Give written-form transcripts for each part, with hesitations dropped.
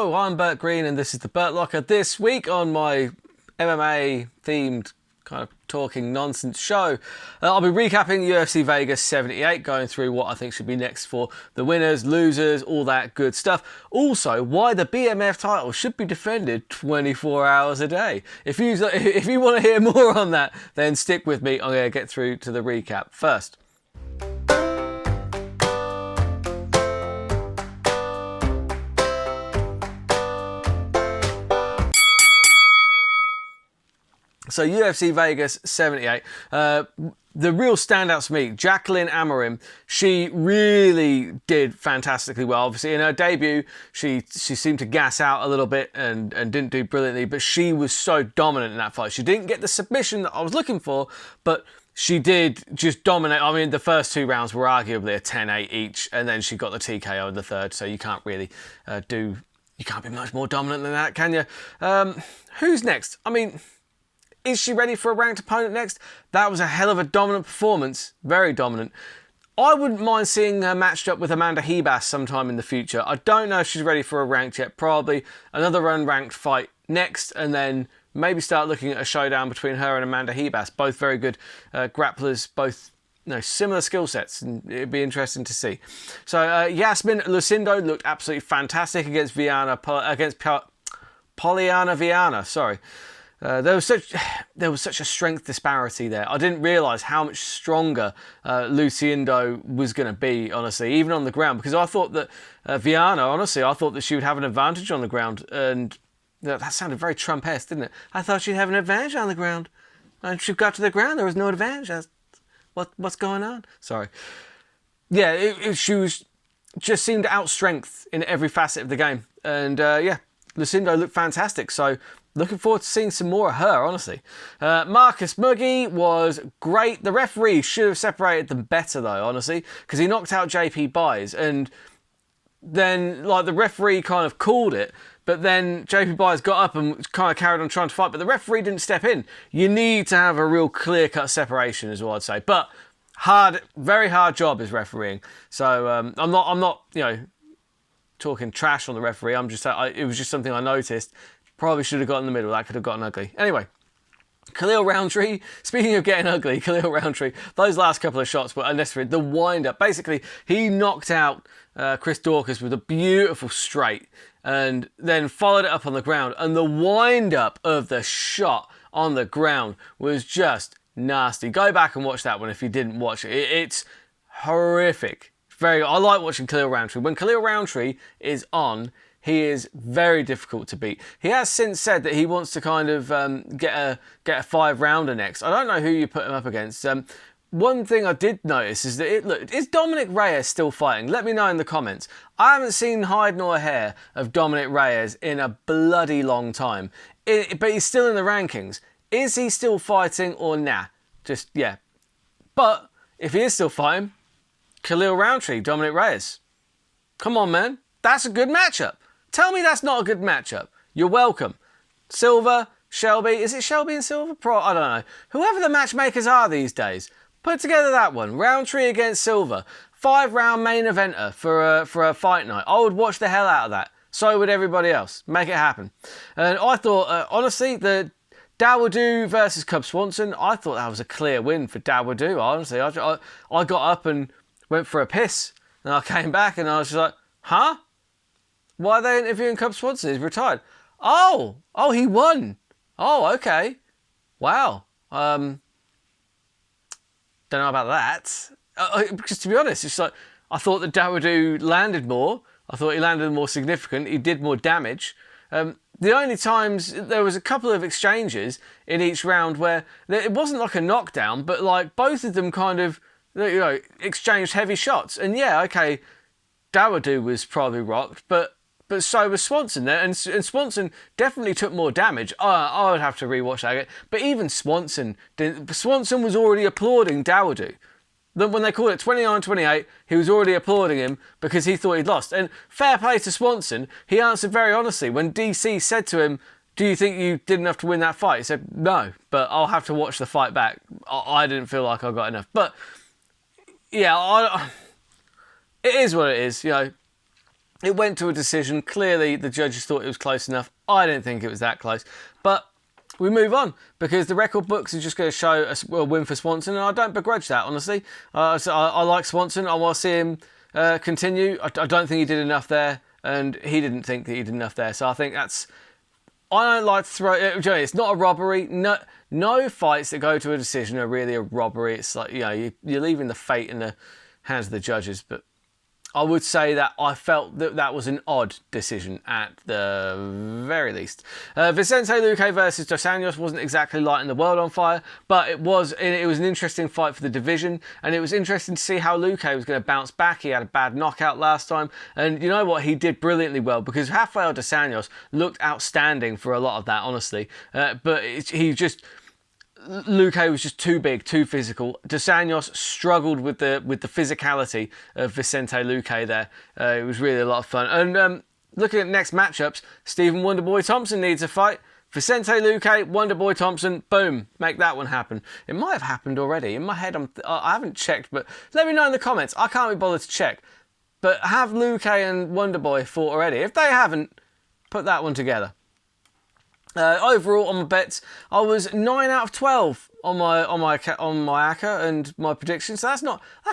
Hello, I'm Burt Green and this is the Burt Locker. This week on my MMA themed kind of talking nonsense show, I'll be recapping UFC Vegas 78, going through what I think should be next for the winners, losers, all that good stuff. Also, why the BMF title should be defended 24 hours a day. If you want to hear more on that, then stick with me. I'm going to get through to the recap first. So UFC Vegas 78, the real standouts for me, Jacqueline Amorim, she really did fantastically well. Obviously in her debut, she seemed to gas out a little bit and didn't do brilliantly, but she was so dominant in that fight. She didn't get the submission that I was looking for, but she did just dominate. I mean, the first two rounds were arguably a 10-8 each, and then she got the TKO in the third, so you can't really you can't be much more dominant than that, can you? Who's next? I mean, is she ready for a ranked opponent next? That was a hell of a dominant performance. Very dominant. I wouldn't mind seeing her matched up with Amanda Hebas sometime in the future. I don't know if she's ready for a ranked yet. Probably another unranked fight next, and then maybe start looking at a showdown between her and Amanda Hebas. Both very good grapplers, both similar skill sets, and it'd be interesting to see. So Yasmin Lucindo looked absolutely fantastic against Poliana Viana. Sorry. There was such a strength disparity there. I didn't realise how much stronger Lucindo was going to be, honestly, even on the ground, because I thought that Viana, honestly, I thought that she would have an advantage on the ground, and that sounded very Trump-esque, didn't it? I thought she'd have an advantage on the ground, and she got to the ground, there was no advantage. What's going on? Sorry. Yeah, she was just seemed outstrength in every facet of the game, and Lucindo looked fantastic. So looking forward to seeing some more of her, honestly. Marcus Muggy was great. The referee should have separated them better, though, honestly, because he knocked out JP Buys, and then the referee kind of called it, but then JP Buys got up and kind of carried on trying to fight, but the referee didn't step in. You need to have a real clear-cut separation, is what I'd say. But very hard job is refereeing. So I'm not talking trash on the referee. It was just something I noticed. Probably should have got in the middle. That could have gotten ugly. Anyway, Khalil Roundtree, speaking of getting ugly, Khalil Roundtree, those last couple of shots were unnecessary. The wind-up, basically, he knocked out Chris Daukaus with a beautiful straight and then followed it up on the ground. And the wind-up of the shot on the ground was just nasty. Go back and watch that one if you didn't watch it. It's horrific. I like watching Khalil Roundtree. When Khalil Roundtree is on, he is very difficult to beat. He has since said that he wants to kind of get a 5-rounder next. I don't know who you put him up against. One thing I did notice is that is Dominic Reyes still fighting? Let me know in the comments. I haven't seen hide nor hair of Dominic Reyes in a bloody long time. But he's still in the rankings. Is he still fighting or nah? But if he is still fighting, Khalil Roundtree, Dominic Reyes. Come on, man. That's a good matchup. Tell me that's not a good matchup. You're welcome. Silva, Shelby. Is it Shelby and Silva? I don't know. Whoever the matchmakers are these days, put together that one. Roundtree against Silva. 5-round main eventer for a fight night. I would watch the hell out of that. So would everybody else. Make it happen. And I thought, honestly, the Dawodu versus Cub Swanson, I thought that was a clear win for Dawodu. Honestly, I got up and went for a piss. And I came back and I was just like, huh? Why are they interviewing Cub Swanson? He's retired. Oh, he won. Oh, okay. Wow. Don't know about that. Because to be honest, it's like I thought that Dawodu landed more. I thought he landed more significant. He did more damage. The only times there was a couple of exchanges in each round where it wasn't like a knockdown, but like both of them kind of exchanged heavy shots. And yeah, okay, Dawodu was probably rocked, but so was Swanson there, and Swanson definitely took more damage. I would have to rewatch that again. But even Swanson didn't. Swanson was already applauding Dawodu. When they called it 29-28, he was already applauding him because he thought he'd lost. And fair play to Swanson, he answered very honestly. When DC said to him, do you think you did enough to win that fight? He said, no, but I'll have to watch the fight back. I didn't feel like I got enough. But yeah, it is what it is, It went to a decision. Clearly, the judges thought it was close enough. I didn't think it was that close. But we move on because the record books are just going to show a win for Swanson, and I don't begrudge that, honestly. I like Swanson. I want to see him continue. I don't think he did enough there, and he didn't think that he did enough there. So I think that's... I don't like to throw... It's not a robbery. No fights that go to a decision are really a robbery. It's like, you're leaving the fate in the hands of the judges, but I would say that I felt that that was an odd decision at the very least. Vicente Luque versus Dos Anjos wasn't exactly lighting the world on fire, but it was an interesting fight for the division, and it was interesting to see how Luque was going to bounce back. He had a bad knockout last time, and you know what? He did brilliantly well because Rafael Dos Anjos looked outstanding for a lot of that, honestly. Luque was just too big, too physical. Dos Anjos struggled with the physicality of Vicente Luque there. It was really a lot of fun. And looking at next matchups, Stephen Wonderboy Thompson needs a fight. Vicente Luque, Wonderboy Thompson, boom, make that one happen. It might have happened already. In my head, I haven't checked, but let me know in the comments. I can't be bothered to check. But have Luque and Wonderboy fought already? If they haven't, put that one together. Overall, on my bets, I was 9 out of 12 on my ACCA and my predictions. So that's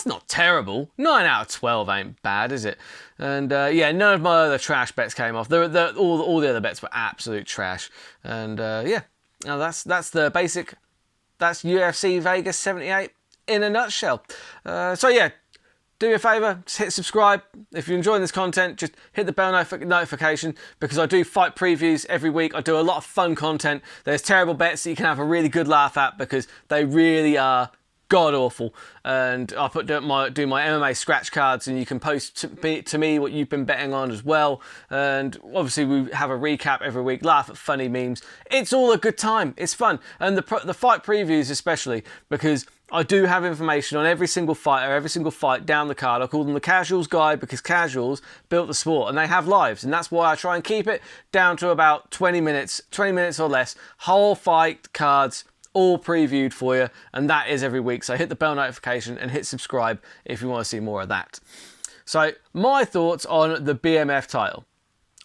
not terrible. 9 out of 12 ain't bad, is it? And none of my other trash bets came off. All the other bets were absolute trash. And now that's the basic. That's UFC Vegas 78 in a nutshell. Do me a favour, just hit subscribe. If you're enjoying this content, just hit the bell notification because I do fight previews every week. I do a lot of fun content. There's terrible bets that you can have a really good laugh at because they really are god awful. And I do my MMA scratch cards, and you can post to me what you've been betting on as well. And obviously we have a recap every week, laugh at funny memes. It's all a good time. It's fun. And the fight previews especially, because I do have information on every single fighter, every single fight down the card. I call them the Casuals Guide because casuals built the sport and they have lives. And that's why I try and keep it down to about 20 minutes or less. Whole fight cards, all previewed for you. And that is every week. So hit the bell notification and hit subscribe if you want to see more of that. So my thoughts on the BMF title.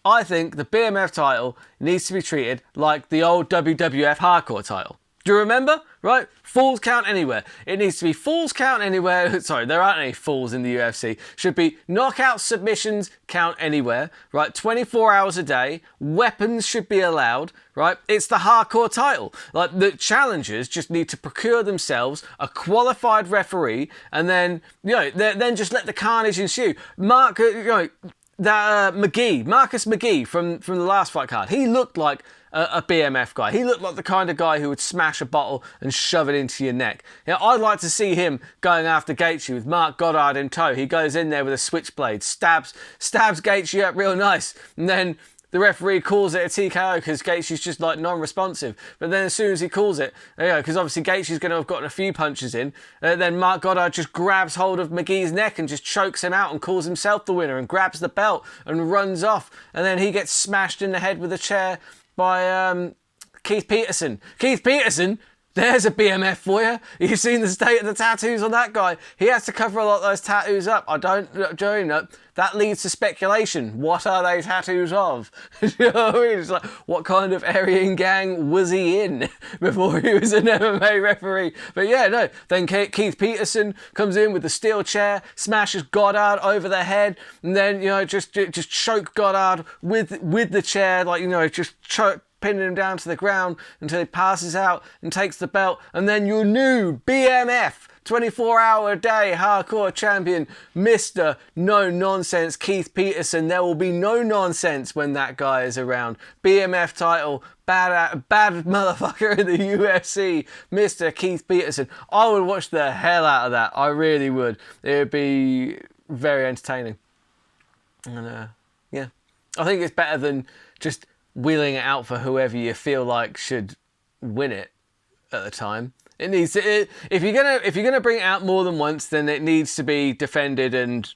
I think the BMF title needs to be treated like the old WWF Hardcore title. Do you remember? Right? Falls count anywhere. It needs to be falls count anywhere. Sorry, there aren't any falls in the UFC. Should be knockout submissions count anywhere. Right? 24 hours a day. Weapons should be allowed. Right? It's the hardcore title. Like, the challengers just need to procure themselves a qualified referee, and then then just let the carnage ensue. Marcus McGee from the last fight card. He looked like a BMF guy. He looked like the kind of guy who would smash a bottle and shove it into your neck. I'd like to see him going after Gaethje with Mark Goddard in tow. He goes in there with a switchblade, stabs Gaethje up real nice, and then the referee calls it a TKO because Gaethje's just like non-responsive. But then as soon as he calls it, because obviously Gaethje's going to have gotten a few punches in, then Mark Goddard just grabs hold of McGee's neck and just chokes him out and calls himself the winner and grabs the belt and runs off. And then he gets smashed in the head with a chair by Keith Peterson. Keith Peterson? There's a BMF for you. You've seen the state of the tattoos on that guy. He has to cover a lot of those tattoos up. That leads to speculation. What are they tattoos of? You know what I mean? It's like, what kind of Aryan gang was he in before he was an MMA referee? But then Keith Peterson comes in with the steel chair, smashes Goddard over the head, and then, just choke Goddard with the chair, pinning him down to the ground until he passes out and takes the belt, and then your new BMF 24-hour-a-day hardcore champion, Mr. No Nonsense Keith Peterson. There will be no nonsense when that guy is around. BMF title, bad motherfucker in the UFC, Mr. Keith Peterson. I would watch the hell out of that. I really would. It would be very entertaining. And I think it's better than just wheeling it out for whoever you feel like should win it at the time. It needs to, if you're gonna bring it out more than once, then it needs to be defended and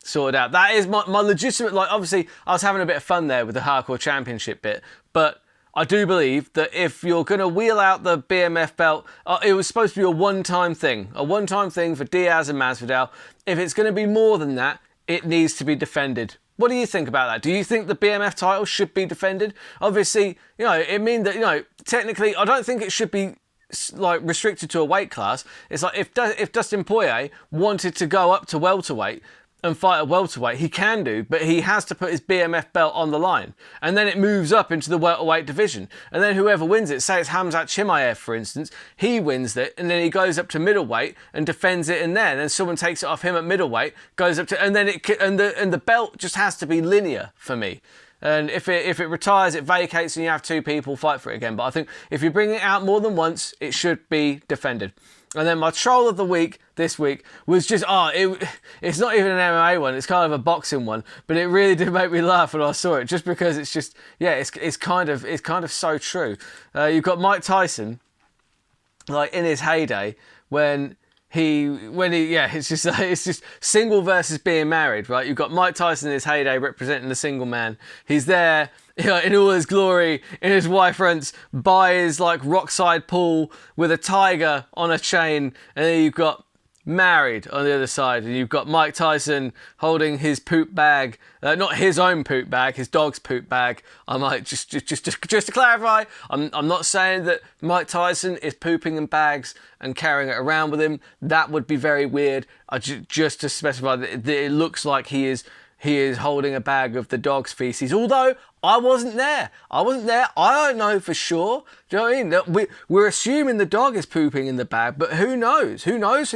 sorted out. That is my legitimate, obviously I was having a bit of fun there with the Hardcore Championship bit, but I do believe that if you're gonna wheel out the BMF belt, it was supposed to be a one-time thing for Diaz and Masvidal. If it's gonna be more than that, it needs to be defended. What do you think about that? Do you think the BMF title should be defended? Obviously, it means that, technically, I don't think it should be like restricted to a weight class. It's like if Dustin Poirier wanted to go up to welterweight and fight at welterweight, he can do, but he has to put his BMF belt on the line. And then it moves up into the welterweight division. And then whoever wins it, say it's Khamzat Chimaev, for instance, he wins it, and then he goes up to middleweight and defends it in there. And then someone takes it off him at middleweight, goes up to, and then the belt just has to be linear for me. And if it retires, it vacates, and you have two people fight for it again. But I think if you bring it out more than once, it should be defended. And then my troll of the week this week was just, it's not even an MMA one, it's kind of a boxing one, but it really did make me laugh when I saw it, just because it's just, it's kind of so true. You've got Mike Tyson, like in his heyday, it's just single versus being married, right? You've got Mike Tyson in his heyday representing the single man. He's there, in all his glory, in his wife fronts, by his like rockside pool with a tiger on a chain, and then you've got married on the other side, and you've got Mike Tyson holding his poop bag, not his own poop bag, his dog's poop bag. I might just to clarify, I'm not saying that Mike Tyson is pooping in bags and carrying it around with him. That would be very weird. Just to specify that it looks like he is holding a bag of the dog's feces, although I wasn't there. I don't know for sure. Do you know what I mean? We're assuming the dog is pooping in the bag, but who knows? Who knows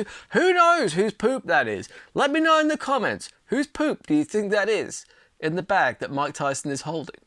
whose poop that is? Let me know in the comments. Whose poop do you think that is in the bag that Mike Tyson is holding?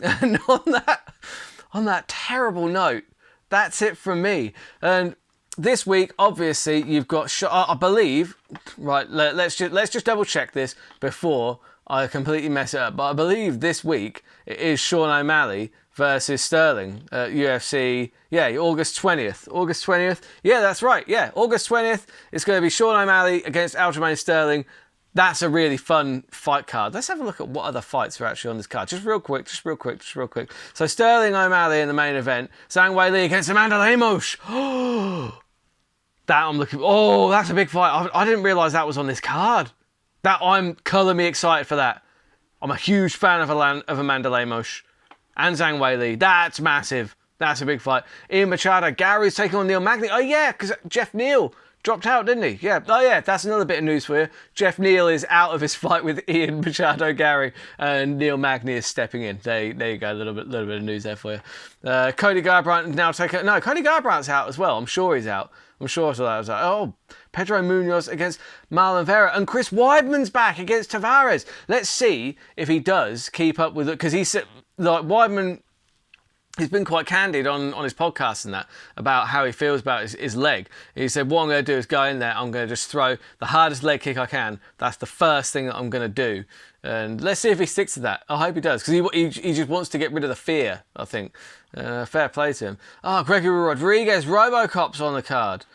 And on that terrible note, that's it from me. And this week, obviously, you've got, I believe, right, let's just double check this before I completely mess it up, but I believe this week it is Sean O'Malley versus Sterling at UFC, August 20th. August 20th, yeah, that's right, August 20th, it's going to be Sean O'Malley against Aljamain Sterling. That's a really fun fight card. Let's have a look at what other fights are actually on this card. Just real quick. So Sterling O'Malley in the main event, Zhang Weili against Amanda Lemos. That's a big fight. I didn't realise that was on this card. I'm colour me excited for that. I'm a huge fan of Amanda Lemos and Zhang Weili. That's massive. That's a big fight. Ian Machado, Gary's taking on Neil Magny. Oh yeah, because Jeff Neal dropped out, didn't he? Yeah. Oh yeah, that's another bit of news for you. Jeff Neal is out of his fight with Ian Machado, Gary, and Neil Magny is stepping in. There you go. A little bit of news there for you. Cody Garbrandt now taking. No, Cody Garbrandt's out as well. I'm sure he's out. Oh, Pedro Munoz against Marlon Vera, and Chris Weidman's back against Tavares. Let's see if he does keep up with it, because Weidman, he's been quite candid on his podcast and that about how he feels about his leg. He said, what I'm going to do is go in there, I'm going to just throw the hardest leg kick I can. That's the first thing that I'm going to do. And let's see if he sticks to that. I hope he does, because he just wants to get rid of the fear, I think. Fair play to him. Oh, Gregory Rodriguez, Robocop's on the card.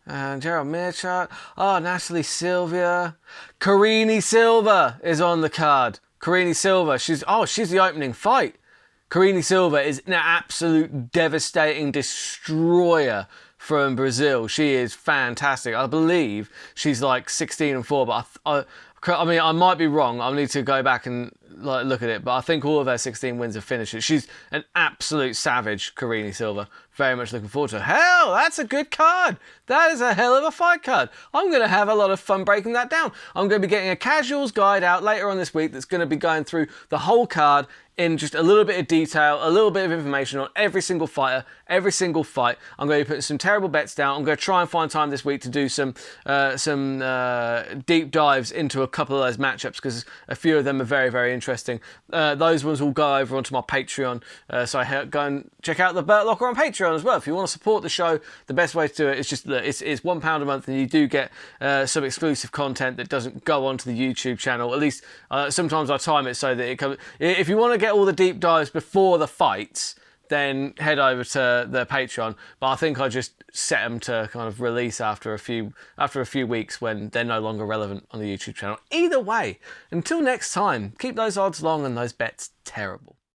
And Gerald Mearchart. Oh, Natalie Silva. Karine Silva is on the card. Karine Silva. She's the opening fight. Karine Silva is an absolute devastating destroyer from Brazil. She is fantastic. I believe she's like 16-4, but I mean, I might be wrong. I'll need to go back and look at it, but I think all of her 16 wins are finishes. She's an absolute savage, Karine Silva. Very much looking forward to her. Hell, that's a good card. That is a hell of a fight card. I'm going to have a lot of fun breaking that down. I'm going to be getting a casuals guide out later on this week that's going to be going through the whole card in just a little bit of detail, a little bit of information on every single fighter, every single fight. I'm going to be putting some terrible bets down. I'm going to try and find time this week to do some deep dives into a couple of those matchups, because a few of them are very, very interesting. Those ones will go over onto my Patreon, so go and check out the Burt Locker on Patreon as well. If you want to support the show, the best way to do it is just it's £1 a month, and you do get some exclusive content that doesn't go onto the YouTube channel. At least sometimes I time it so that it comes. If you want to get all the deep dives before the fights, then head over to the Patreon. But I think I just set them to kind of release after a few weeks when they're no longer relevant on the YouTube channel. Either way, until next time, keep those odds long and those bets terrible.